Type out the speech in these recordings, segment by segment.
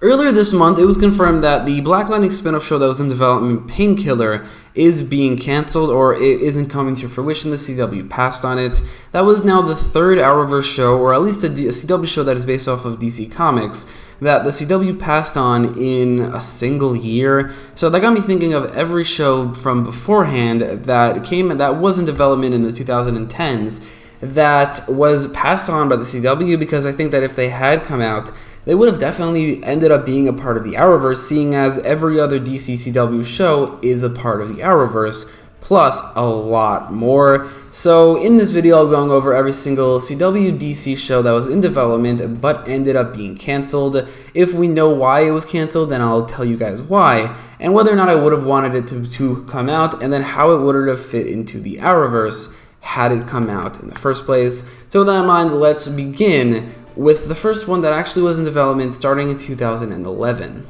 Earlier this month, it was confirmed that the Black Lightning spin-off show that was in development, Painkiller, is being cancelled, or it isn't coming to fruition. The CW passed on it. That was now the third Arrowverse show, or at least a CW show that is based off of DC Comics, that the CW passed on in a single year. So that got me thinking of every show from beforehand that was in development in the 2010s that was passed on by the CW, because I think that if they had come out, they would have definitely ended up being a part of the Arrowverse, seeing as every other DC CW show is a part of the Arrowverse, plus a lot more. So in this video, I'll be going over every single CW DC show that was in development but ended up being canceled. If we know why it was canceled, then I'll tell you guys why, and whether or not I would have wanted it to come out, and then how it would have fit into the Arrowverse had it come out in the first place. So with that in mind, let's begin with the first one that actually was in development starting in 2011.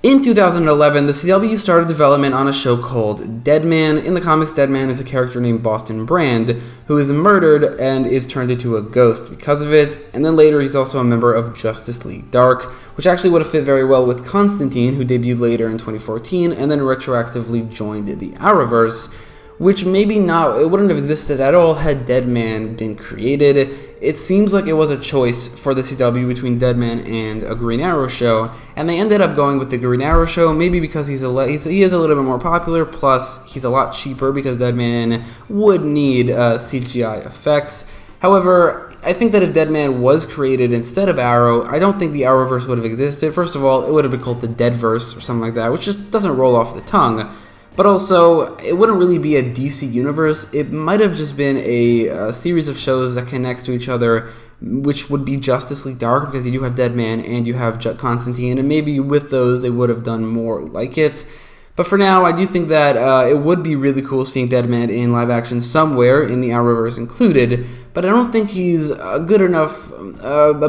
In 2011, the CW started development on a show called Deadman. In the comics, Deadman is a character named Boston Brand, who is murdered and is turned into a ghost because of it, and then later he's also a member of Justice League Dark, which actually would have fit very well with Constantine, who debuted later in 2014, and then retroactively joined the Arrowverse, which it wouldn't have existed at all had Deadman been created. It seems like it was a choice for the CW between Deadman and a Green Arrow show, and they ended up going with the Green Arrow show, maybe because he is a little bit more popular, plus he's a lot cheaper because Deadman would need CGI effects. However, I think that if Deadman was created instead of Arrow, I don't think the Arrowverse would have existed. First of all, it would have been called the Deadverse or something like that, which just doesn't roll off the tongue. But also, it wouldn't really be a DC universe. It might have just been a series of shows that connects to each other, which would be Justice League Dark, because you do have Deadman and you have Constantine, and maybe with those they would have done more like it. But for now, I do think that it would be really cool seeing Deadman in live action somewhere, in the Arrowverse included, but I don't think he's a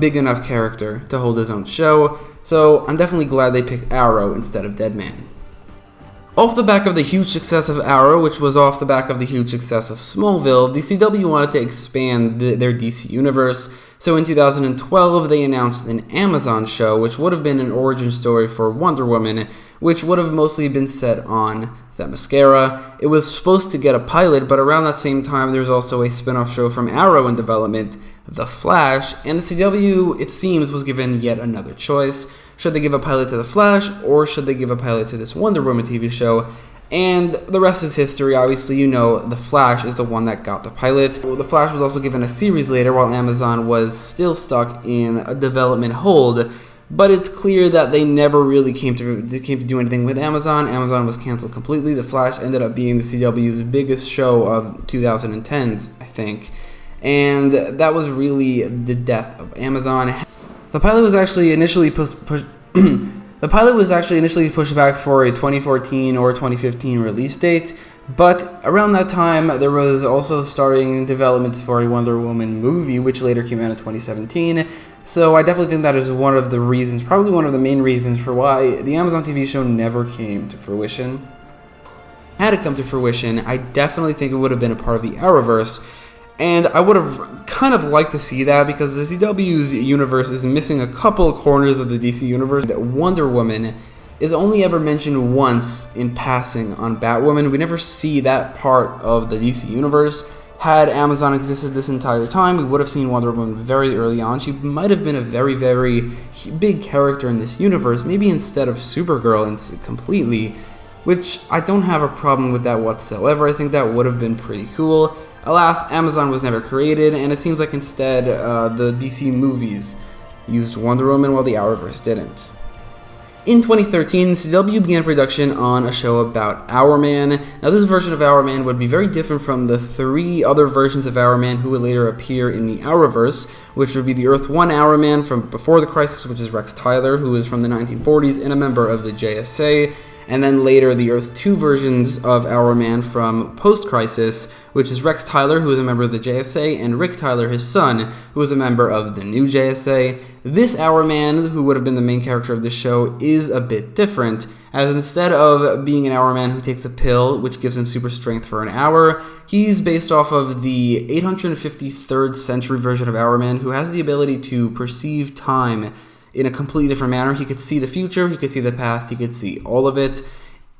big enough character to hold his own show, so I'm definitely glad they picked Arrow instead of Deadman. Off the back of the huge success of Arrow, which was off the back of the huge success of Smallville, the CW wanted to expand their DC universe, so in 2012 they announced an Amazon show, which would have been an origin story for Wonder Woman, which would have mostly been set on Themyscira. It was supposed to get a pilot, but around that same time there was also a spin-off show from Arrow in development, The Flash, and the CW, it seems, was given yet another choice. Should they give a pilot to The Flash, or should they give a pilot to this Wonder Woman TV show? And the rest is history. Obviously, you know, The Flash is the one that got the pilot. The Flash was also given a series later, while Amazon was still stuck in a development hold. But it's clear that they never really came to do anything with Amazon. Amazon was canceled completely. The Flash ended up being the CW's biggest show of 2010s, I think. And that was really the death of Amazon. The pilot was actually initially pushed back for a 2014 or 2015 release date, but around that time there was also starting developments for a Wonder Woman movie, which later came out in 2017. So I definitely think that is one of the reasons, probably one of the main reasons, for why the Amazon TV show never came to fruition. Had it come to fruition, I definitely think it would have been a part of the Arrowverse. And I would have kind of liked to see that, because the CW's universe is missing a couple of corners of the DC universe. Wonder Woman is only ever mentioned once in passing on Batwoman. We never see that part of the DC universe. Had Amazon existed this entire time, we would have seen Wonder Woman very early on. She might have been a very, very big character in this universe, maybe instead of Supergirl completely, which I don't have a problem with that whatsoever. I think that would have been pretty cool. Alas, Amazon was never created, and it seems like instead the DC movies used Wonder Woman while the Arrowverse didn't. In 2013, CW began production on a show about Hourman. Now, this version of Hourman would be very different from the three other versions of Hourman who would later appear in the Arrowverse, which would be the Earth 1 Hourman from before the Crisis, which is Rex Tyler, who is from the 1940s and a member of the JSA, and then later the Earth 2 versions of Hourman from post-Crisis, which is Rex Tyler, who is a member of the JSA, and Rick Tyler, his son, who is a member of the new JSA. This Hourman, who would have been the main character of the show, is a bit different, as instead of being an Hourman who takes a pill, which gives him super strength for an hour, he's based off of the 853rd century version of Hourman, who has the ability to perceive time in a completely different manner. He could see the future, he could see the past, he could see all of it.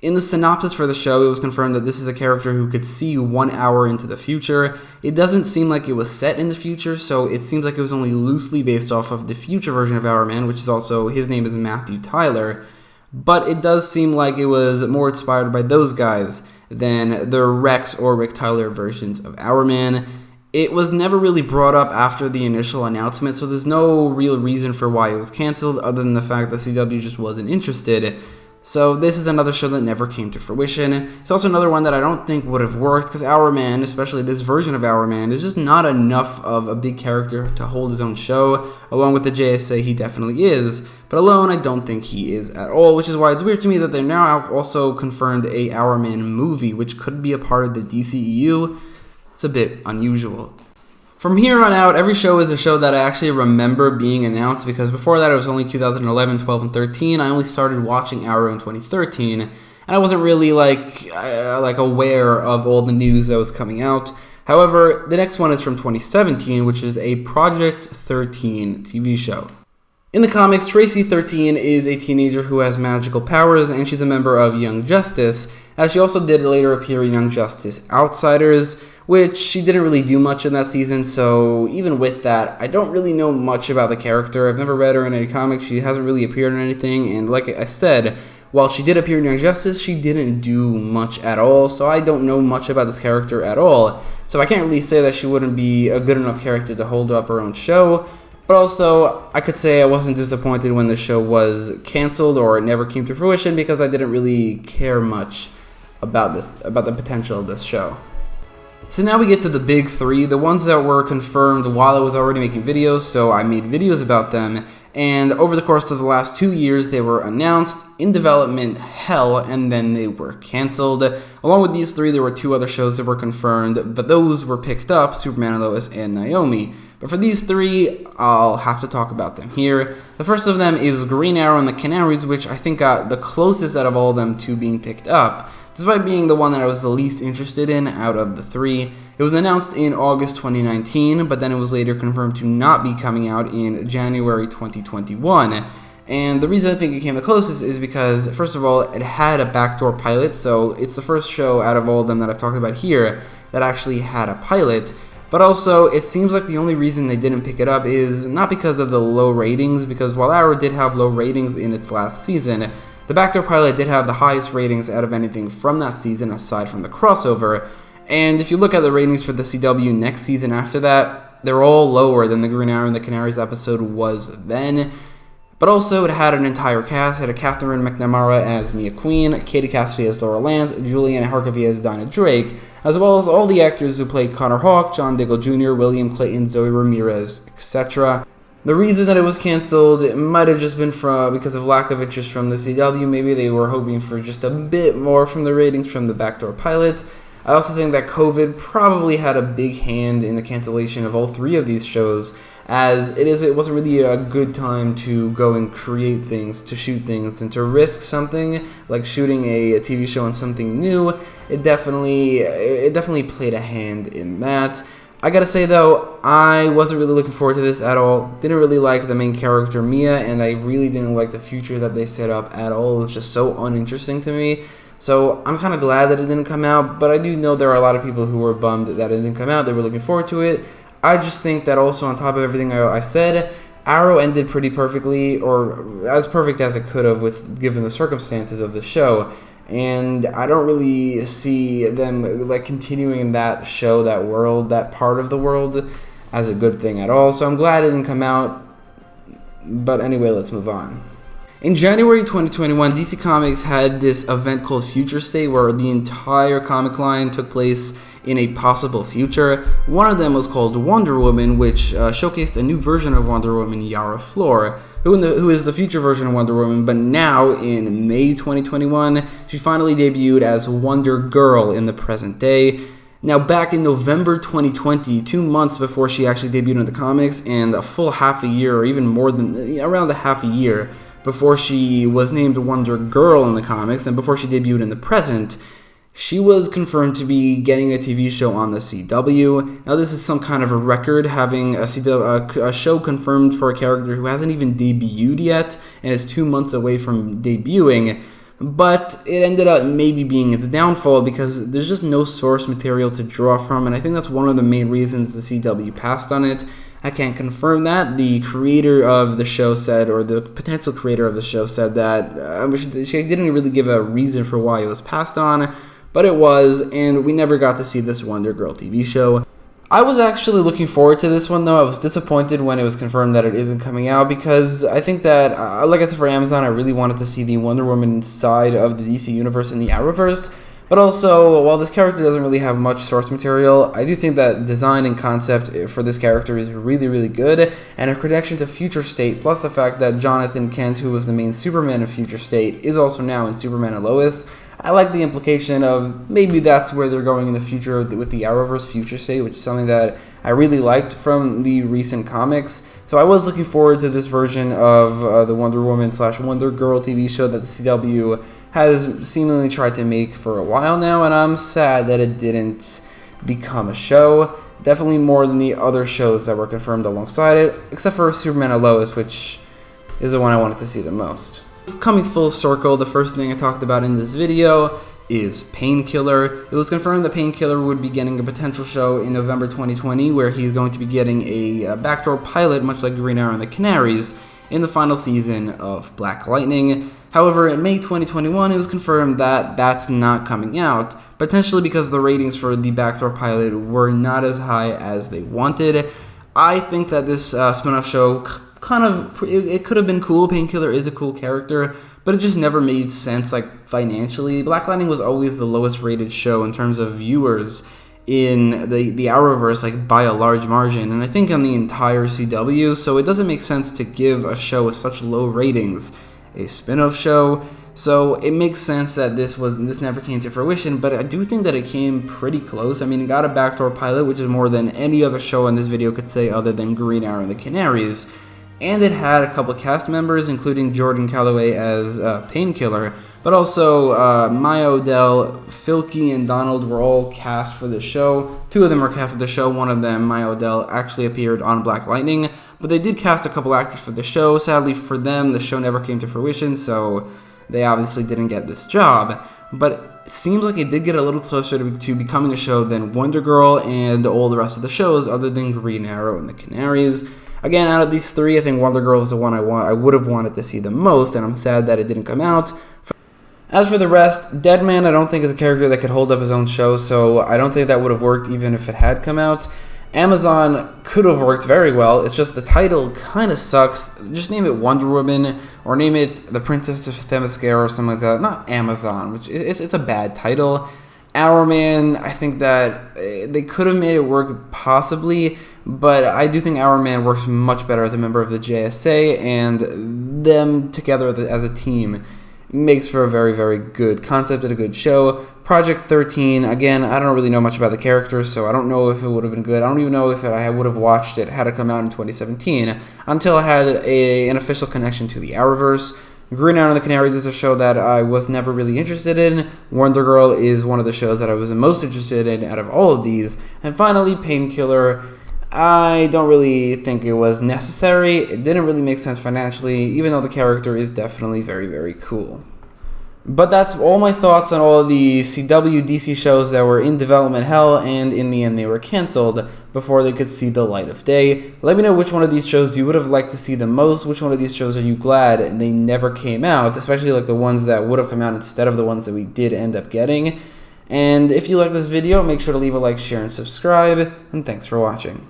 In the synopsis for the show, it was confirmed that this is a character who could see 1 hour into the future. It doesn't seem like it was set in the future, so it seems like it was only loosely based off of the future version of Hourman, which is also, his name is Matthew Tyler. But it does seem like it was more inspired by those guys than the Rex or Rick Tyler versions of Hourman. It was never really brought up after the initial announcement, so there's no real reason for why it was canceled other than the fact that CW just wasn't interested. So this is another show that never came to fruition. It's also another one that I don't think would have worked because Hourman, especially this version of Hourman, is just not enough of a big character to hold his own show. Along with the JSA, he definitely is, but alone, I don't think he is at all, which is why it's weird to me that they're now also confirmed a Hourman movie, which could be a part of the DCEU. It's a bit unusual. From here on out, every show is a show that I actually remember being announced, because before that it was only 2011, 12, and 13. I only started watching Arrow in 2013, and I wasn't really like aware of all the news that was coming out. However, the next one is from 2017, which is a Project 13 TV show. In the comics, Tracy 13 is a teenager who has magical powers, and she's a member of Young Justice, as she also did later appear in Young Justice Outsiders, which she didn't really do much in that season, so even with that, I don't really know much about the character. I've never read her in any comics, she hasn't really appeared in anything, and like I said, while she did appear in Young Justice, she didn't do much at all, so I don't know much about this character at all, so I can't really say that she wouldn't be a good enough character to hold up her own show. But also, I could say I wasn't disappointed when the show was canceled or it never came to fruition, because I didn't really care much about the potential of this show. So now we get to the big three, the ones that were confirmed while I was already making videos, so I made videos about them, and over the course of the last 2 years they were announced, in development, hell, and then they were canceled. Along with these three, there were 2 other shows that were confirmed, but those were picked up, Superman and Lois and Naomi. But for these 3, I'll have to talk about them here. The first of them is Green Arrow and the Canaries, which I think got the closest out of all of them to being picked up, despite being the one that I was the least interested in out of the 3. It was announced in August 2019, but then it was later confirmed to not be coming out in January 2021. And the reason I think it came the closest is because, first of all, it had a backdoor pilot, so it's the first show out of all of them that I've talked about here that actually had a pilot. But also, it seems like the only reason they didn't pick it up is not because of the low ratings, because while Arrow did have low ratings in its last season, the backdoor pilot did have the highest ratings out of anything from that season aside from the crossover, and if you look at the ratings for the CW next season after that, they're all lower than the Green Arrow and the Canaries episode was then. But also, it had an entire cast. It had Catherine McNamara as Mia Queen, Katie Cassidy as Laura Lance, Julianne Harkavy as Dinah Drake, as well as all the actors who played Connor Hawke, John Diggle Jr., William Clayton, Zoe Ramirez, etc. The reason that it was canceled might have just been because of lack of interest from the CW. Maybe they were hoping for just a bit more from the ratings from the backdoor pilot. I also think that COVID probably had a big hand in the cancellation of all 3 of these shows, as it wasn't really a good time to go and create things, to shoot things, and to risk something like shooting a TV show on something new. It definitely played a hand in that. I gotta say though, I wasn't really looking forward to this at all. Didn't really like the main character Mia, and I really didn't like the future that they set up at all. It was just so uninteresting to me. So I'm kind of glad that it didn't come out, but I do know there are a lot of people who were bummed that it didn't come out. They were looking forward to it. I just think that also on top of everything I said, Arrow ended pretty perfectly, or as perfect as it could have given the circumstances of the show. And I don't really see them like continuing in that show, that world, that part of the world as a good thing at all. So I'm glad it didn't come out. But anyway, let's move on. In January 2021, DC Comics had this event called Future State, where the entire comic line took place in a possible future. One of them was called Wonder Woman, which showcased a new version of Wonder Woman, Yara Flor, who is the future version of Wonder Woman, but now in May 2021, she finally debuted as Wonder Girl in the present day. Now, back in November 2020, 2 months before she actually debuted in the comics, and a full half a year, or even more than around a half a year before she was named Wonder Girl in the comics, and before she debuted in the present, she was confirmed to be getting a TV show on the CW. Now, this is some kind of a record, having a show confirmed for a character who hasn't even debuted yet and is 2 months away from debuting. But it ended up maybe being its downfall because there's just no source material to draw from, and I think that's one of the main reasons the CW passed on it. I can't confirm that. The creator of the show said, or the potential creator of the show said that she didn't really give a reason for why it was passed on, but it was, and we never got to see this Wonder Girl TV show. I was actually looking forward to this one, though. I was disappointed when it was confirmed that it isn't coming out because I think that, like I said, for Amazon, I really wanted to see the Wonder Woman side of the DC Universe in the Arrowverse. But also, while this character doesn't really have much source material, I do think that design and concept for this character is really, really good, and her connection to Future State, plus the fact that Jonathan Kent, who was the main Superman of Future State, is also now in Superman and Lois. I like the implication of maybe that's where they're going in the future with the Arrowverse Future State, which is something that I really liked from the recent comics. So I was looking forward to this version of the Wonder Woman / Wonder Girl TV show that the CW has seemingly tried to make for a while now, and I'm sad that it didn't become a show. Definitely more than the other shows that were confirmed alongside it, except for Superman and Lois, which is the one I wanted to see the most. Coming full circle, the first thing I talked about in this video is Painkiller. It was confirmed that Painkiller would be getting a potential show in November 2020, where he's going to be getting a backdoor pilot, much like Green Arrow and the Canaries, in the final season of Black Lightning. However, in May 2021, it was confirmed that that's not coming out, potentially because the ratings for the backdoor pilot were not as high as they wanted. I think that this spin-off show it could have been cool. Painkiller is a cool character, but it just never made sense, like, financially. Black Lightning was always the lowest rated show in terms of viewers in the Arrowverse, like, by a large margin, and I think on the entire CW, so it doesn't make sense to give a show with such low ratings a spin-off show. So it makes sense that this never came to fruition, but I do think that it came pretty close. I mean, it got a backdoor pilot, which is more than any other show in this video could say other than Green Arrow and the Canaries. And it had a couple cast members, including Jordan Calloway as Painkiller, but also Maya Odell, Filky, and Donald were all cast for the show. 2 of them were cast for the show. One of them, Maya Odell, actually appeared on Black Lightning, but they did cast a couple actors for the show. Sadly for them, the show never came to fruition, so they obviously didn't get this job. But it seems like it did get a little closer to becoming a show than Wonder Girl and all the rest of the shows, other than Green Arrow and the Canaries. Again, out of these 3, I think Wonder Girl is the one I would have wanted to see the most, and I'm sad that it didn't come out. As for the rest, Deadman I don't think is a character that could hold up his own show, so I don't think that would have worked even if it had come out. Amazon could have worked very well, it's just the title kind of sucks. Just name it Wonder Woman, or name it The Princess of Themyscira or something like that. Not Amazon, which it's a bad title. Hourman, I think that they could have made it work possibly, but I do think Hourman works much better as a member of the JSA, and them together as a team makes for a very, very good concept and a good show. Project XIII, again, I don't really know much about the characters, so I don't know if it would have been good. I don't even know if I would have watched it had it come out in 2017, until I had an official connection to the Arrowverse. Green Arrow and the Canaries is a show that I was never really interested in. Wonder Girl is one of the shows that I was the most interested in out of all of these. And finally, Painkiller. I don't really think it was necessary. It didn't really make sense financially, even though the character is definitely very, very cool. But that's all my thoughts on all of the CW DC shows that were in development hell, and in the end they were cancelled before they could see the light of day. Let me know which one of these shows you would have liked to see the most. Which one of these shows are you glad they never came out, especially like the ones that would have come out instead of the ones that we did end up getting. And if you like this video, make sure to leave a like, share, and subscribe, and thanks for watching.